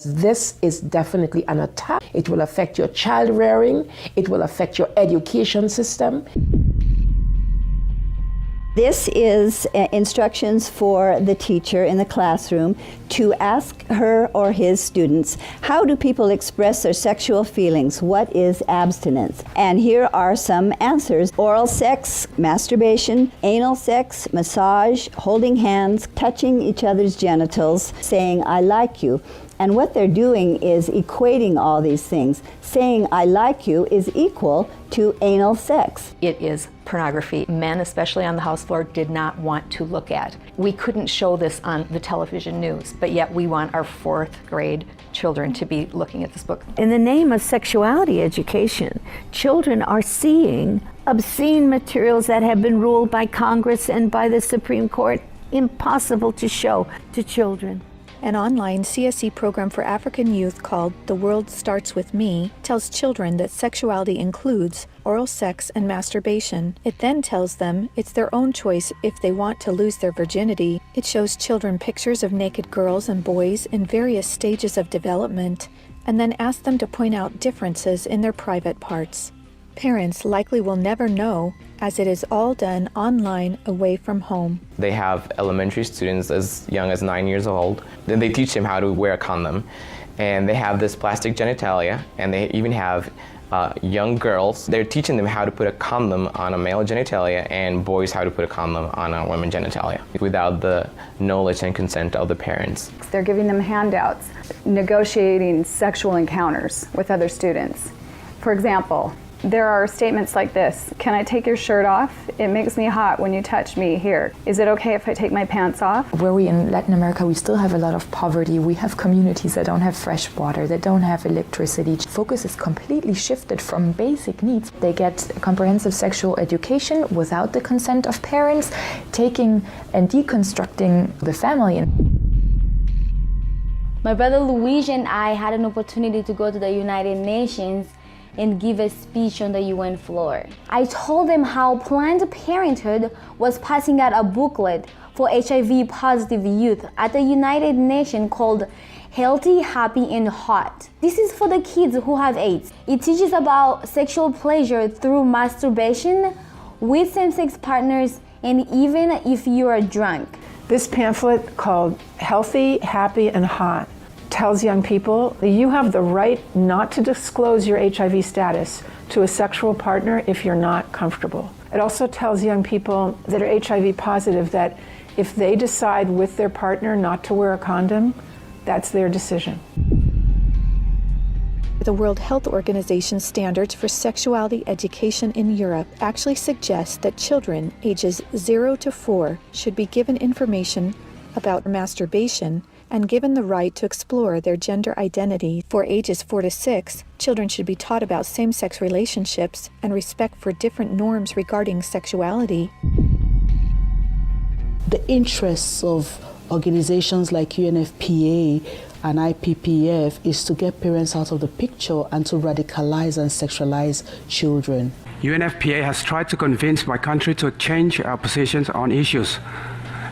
This is definitely an attack. It will affect your child rearing. It will affect your education system. This is instructions for the teacher in the classroom to ask her or his students, how do people express their sexual feelings? What is abstinence? And here are some answers. Oral sex, masturbation, anal sex, massage, holding hands, touching each other's genitals, saying, I like you. And what they're doing is equating all these things. Saying, I like you is equal to anal sex. It is pornography. Men, especially on the house floor, did not want to look at. We couldn't show this on the television news, but yet we want our 4th grade children to be looking at this book. In the name of sexuality education, children are seeing obscene materials that have been ruled by Congress and by the Supreme Court impossible to show to children. An online CSE program for African youth called The World Starts With Me tells children that sexuality includes oral sex and masturbation. It then tells them it's their own choice if they want to lose their virginity. It shows children pictures of naked girls and boys in various stages of development, and then asks them to point out differences in their private parts. Parents likely will never know, as it is all done online away from home. They have elementary students as young as 9 years old. Then they teach them how to wear a condom. And they have this plastic genitalia, and they even have young girls. They're teaching them how to put a condom on a male genitalia and boys how to put a condom on a woman genitalia without the knowledge and consent of the parents. They're giving them handouts, negotiating sexual encounters with other students. For example, there are statements like this: can I take your shirt off? It makes me hot when you touch me here. Is it okay if I take my pants off? Where we in Latin America, we still have a lot of poverty. We have communities that don't have fresh water, that don't have electricity. Focus is completely shifted from basic needs. They get comprehensive sexual education without the consent of parents, taking and deconstructing the family. My brother Luigi and I had an opportunity to go to the United Nations and give a speech on the UN floor. I told them how Planned Parenthood was passing out a booklet for HIV positive youth at the United Nations called Healthy, Happy, and Hot. This is for the kids who have AIDS. It teaches about sexual pleasure through masturbation, with same-sex partners, and even if you are drunk. This pamphlet called Healthy, Happy, and Hot tells young people that you have the right not to disclose your HIV status to a sexual partner if you're not comfortable. It also tells young people that are HIV positive that if they decide with their partner not to wear a condom, that's their decision. The World Health Organization standards for sexuality education in Europe actually suggest that children ages 0 to 4 should be given information about masturbation and given the right to explore their gender identity. For ages 4 to 6, children should be taught about same-sex relationships and respect for different norms regarding sexuality. The interests of organizations like UNFPA and IPPF is to get parents out of the picture and to radicalize and sexualize children. UNFPA has tried to convince my country to change our positions on issues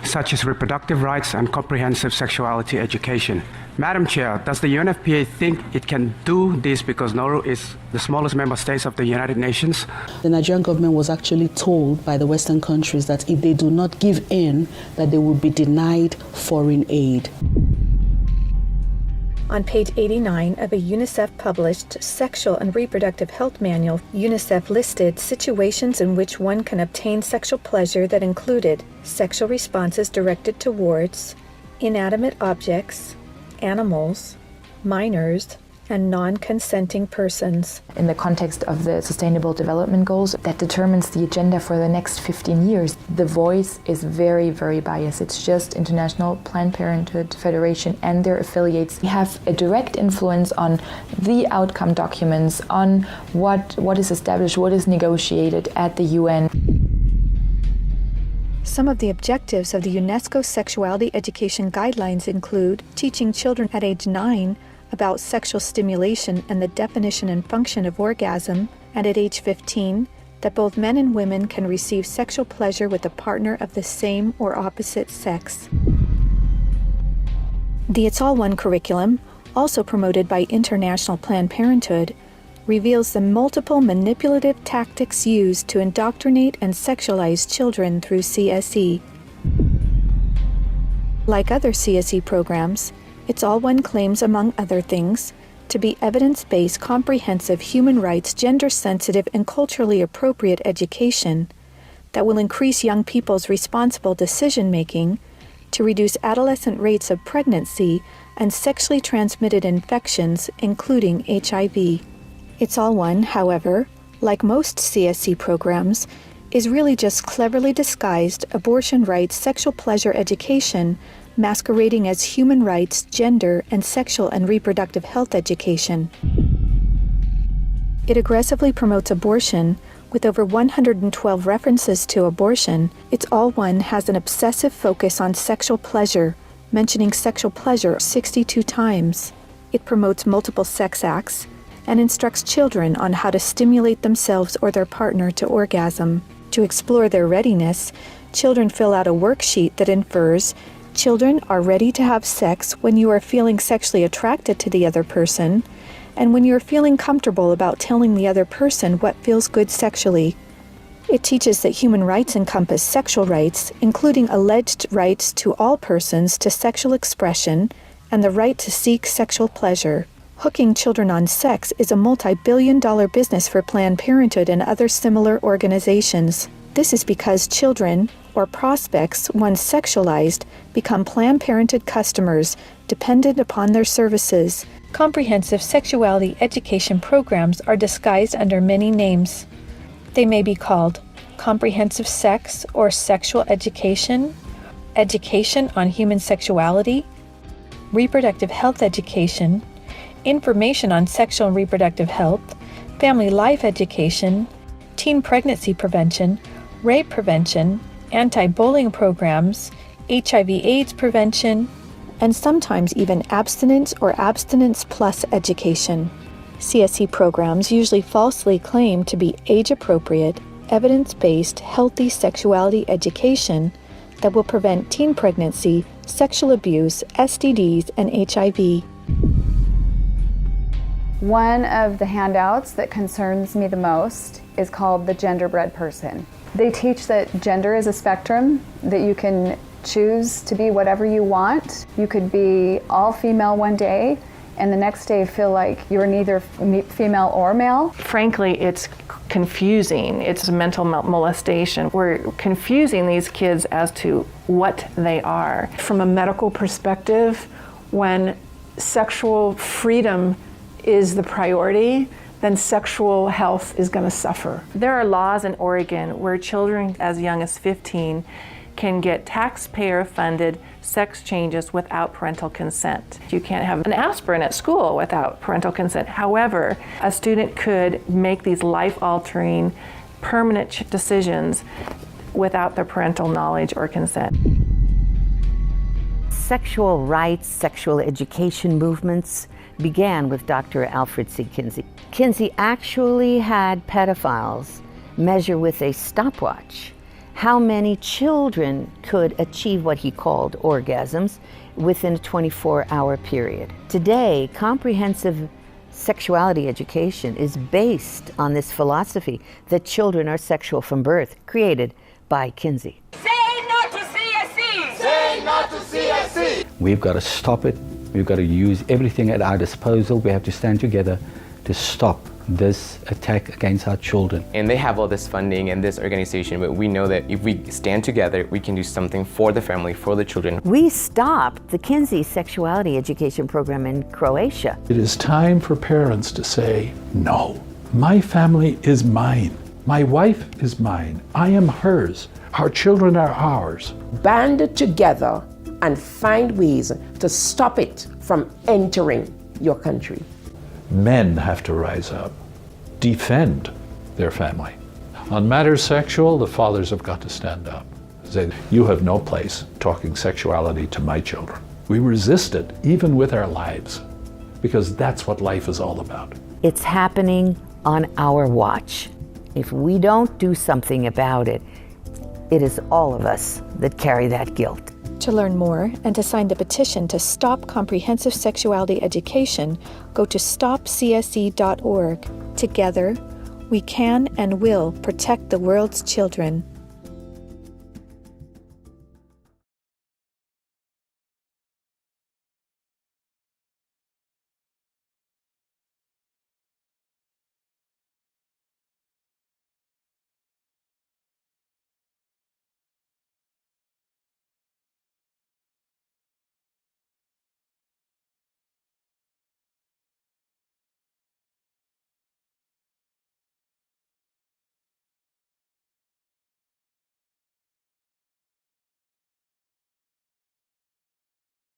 such as reproductive rights and comprehensive sexuality education. Madam Chair, does the UNFPA think it can do this because Nauru is the smallest member state of the United Nations? The Nigerian government was actually told by the Western countries that if they do not give in, that they will be denied foreign aid. On page 89 of a UNICEF-published Sexual and Reproductive Health Manual, UNICEF listed situations in which one can obtain sexual pleasure that included sexual responses directed towards inanimate objects, animals, minors, and non-consenting persons. In the context of the Sustainable Development Goals, that determines the agenda for the next 15 years. The voice is very, very biased. It's just International Planned Parenthood Federation and their affiliates. They have a direct influence on the outcome documents, on what is established, what is negotiated at the UN. Some of the objectives of the UNESCO Sexuality Education Guidelines include teaching children at age 9 about sexual stimulation and the definition and function of orgasm, and at age 15, that both men and women can receive sexual pleasure with a partner of the same or opposite sex. The It's All One curriculum also promoted by International Planned Parenthood, reveals the multiple manipulative tactics used to indoctrinate and sexualize children through CSE. Like other CSE programs, It's All One claims, among other things, to be evidence-based, comprehensive, human rights, gender-sensitive, and culturally appropriate education that will increase young people's responsible decision-making, to reduce adolescent rates of pregnancy and sexually transmitted infections, including HIV. It's All One, however, like most CSE programs, is really just cleverly disguised abortion rights, sexual pleasure education, masquerading as human rights, gender, and sexual and reproductive health education. It aggressively promotes abortion. With over 112 references to abortion, It's All One has an obsessive focus on sexual pleasure, mentioning sexual pleasure 62 times. It promotes multiple sex acts and instructs children on how to stimulate themselves or their partner to orgasm. To explore their readiness, children fill out a worksheet that infers children are ready to have sex when you are feeling sexually attracted to the other person, and when you're feeling comfortable about telling the other person what feels good sexually. It teaches that human rights encompass sexual rights, including alleged rights to all persons to sexual expression and the right to seek sexual pleasure. Hooking children on sex is a multi-billion-dollar business for Planned Parenthood and other similar organizations. This is because children, or prospects, once sexualized, become Planned Parenthood customers, dependent upon their services. Comprehensive sexuality education programs are disguised under many names. They may be called comprehensive sex or sexual education, education on human sexuality, reproductive health education, information on sexual and reproductive health, family life education, teen pregnancy prevention, rape prevention, anti-bullying programs, HIV/AIDS prevention, and sometimes even abstinence or abstinence plus education. CSE programs usually falsely claim to be age-appropriate, evidence-based, healthy sexuality education that will prevent teen pregnancy, sexual abuse, STDs, and HIV. One of the handouts that concerns me the most is called the Genderbread Person. They teach that gender is a spectrum, that you can choose to be whatever you want. You could be all female one day and the next day feel like you're neither female or male. Frankly, it's confusing. It's mental molestation. We're confusing these kids as to what they are. From a medical perspective, when sexual freedom is the priority, then sexual health is going to suffer. There are laws in Oregon where children as young as 15 can get taxpayer-funded sex changes without parental consent. You can't have an aspirin at school without parental consent. However, a student could make these life-altering, permanent decisions without their parental knowledge or consent. Sexual rights, sexual education movements began with Dr. Alfred C. Kinsey. Kinsey actually had pedophiles measure with a stopwatch how many children could achieve what he called orgasms within a 24-hour period. Today, comprehensive sexuality education is based on this philosophy that children are sexual from birth, created by Kinsey. Say no to CSE! Say no to CSE! We've got to stop it. We've got to use everything at our disposal. We have to stand together to stop this attack against our children. And they have all this funding and this organization, but we know that if we stand together, we can do something for the family, for the children. We stopped the Kinsey sexuality education program in Croatia. It is time for parents to say, no, my family is mine. My wife is mine. I am hers. Our children are ours. Band together and find ways to stop it from entering your country. Men have to rise up, defend their family. On matters sexual, the fathers have got to stand up. Say, you have no place talking sexuality to my children. We resist it, even with our lives, because that's what life is all about. It's happening on our watch. If we don't do something about it, it is all of us that carry that guilt. To learn more and to sign the petition to stop comprehensive sexuality education, go to stopcsc.org. Together, we can and will protect the world's children.